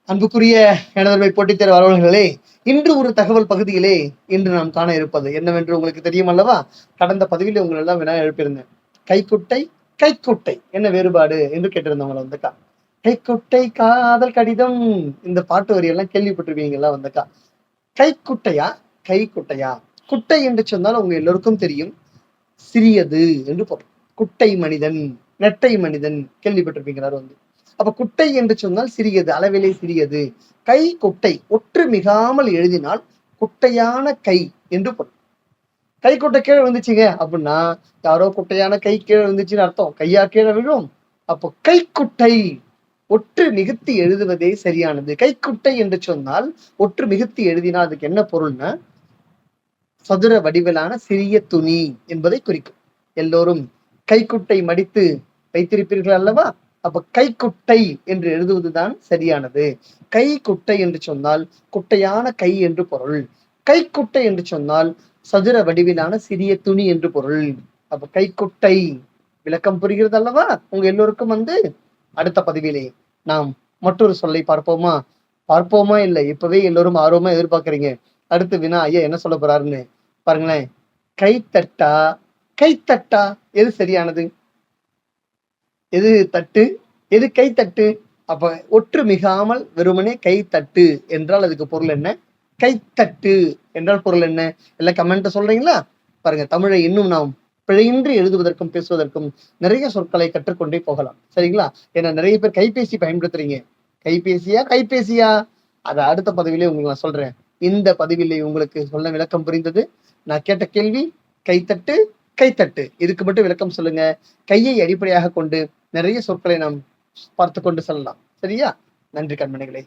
அன்புக்குரிய எனதருமை போட்டித் தேர்வு அலுவலர்களே, இன்று ஒரு தகவல் பகுதியிலே இன்று நாம் காண இருப்பது என்னவென்று உங்களுக்கு தெரியும் அல்லவா? கடந்த பதிவிலே உங்கள் எல்லாம் வினா எழுப்பியிருந்தேன். கைக்குட்டை, கைக்குட்டை என்ன வேறுபாடு என்று கேட்டிருந்தவங்கள வந்துக்கா. கைக்குட்டை காதல் கடிதம், இந்த பாட்டு வரி எல்லாம் கேள்விப்பட்டிருப்பீங்களா வந்துக்கா. கைக்குட்டையா, கைக்குட்டையா? குட்டை என்று சொன்னால் உங்க எல்லோருக்கும் தெரியும், சிறியது என்று பொருள். குட்டை மனிதன், நெட்டை மனிதன் கேள்விப்பட்டிருப்பீங்களா வந்து. அப்ப குட்டை என்று சொன்னால் சிறியது, அளவிலே சிறியது. கை குட்டை ஒற்று மிகாமல் எழுதினால் குட்டையான கை என்று பொருள். கை குட்டை கீழே விழுந்துச்சுங்க அப்படின்னா யாரோ குட்டையான கை கீழே விழுந்துச்சுன்னு அர்த்தம். கையா கீழே விழும். அப்போ கைக்குட்டை ஒற்று மிகுத்தி எழுதுவதே சரியானது. கைக்குட்டை என்று சொன்னால் ஒற்று மிகுத்தி எழுதினால் அதுக்கு என்ன பொருள்னா சதுர வடிவிலான சிறிய துணி என்பதை குறிக்கும். எல்லோரும் கைக்குட்டை மடித்து வைத்திருப்பீர்கள் அல்லவா? அப்ப கைக்குட்டை என்று எழுதுவதுதான் சரியானது. கை குட்டை என்று சொன்னால் குட்டையான கை என்று பொருள். கைக்குட்டை என்று சொன்னால் சதுர வடிவிலான சிறிய துணி என்று பொருள். அப்ப கைக்குட்டை விளக்கம் புரிகிறது அல்லவா உங்க எல்லோருக்கும் வந்து. அடுத்த பதிவிலே நாம் மற்றொரு சொல்லை பார்ப்போமா? பார்ப்போமா இல்லை, இப்பவே எல்லோரும் ஆர்வமா எதிர்பார்க்கறீங்க. அடுத்து வினா ஐயா என்ன சொல்ல போறாருன்னு பாருங்களேன். கைத்தட்டா, கைத்தட்டா எது சரியானது? எது தட்டு, எது கைத்தட்டு? அப்ப ஒற்று மிகாமல் வெறுமனே கைத்தட்டு என்றால் அதுக்கு பொருள் என்ன? கைத்தட்டு என்றால் பொருள் என்ன? எல்லாம் கமெண்ட் சொல்றீங்களா? பாருங்க, தமிழை இன்னும் நாம் பிழையின்றி எழுதுவதற்கும் பேசுவதற்கும் நிறைய சொற்களை கற்றுக்கொண்டே போகலாம். சரிங்களா? ஏன்னா நிறைய பேர் கைபேசி பயன்படுத்துறீங்க. கைபேசியா, கைபேசியா? அதை அடுத்த பதிவிலே உங்களுக்கு நான் சொல்றேன். இந்த பதிவிலே உங்களுக்கு சொல்ல விளக்கம் புரிந்தது. நான் கேட்ட கேள்வி கைத்தட்டு, கைத்தட்டு. இதுக்கு மட்டும் விளக்கம் சொல்லுங்க. கையை அடிப்படையாக கொண்டு நிறைய சொற்களை நாம் பார்த்து கொண்டு செல்லலாம். சரியா? நன்றி கண்மணிகளே.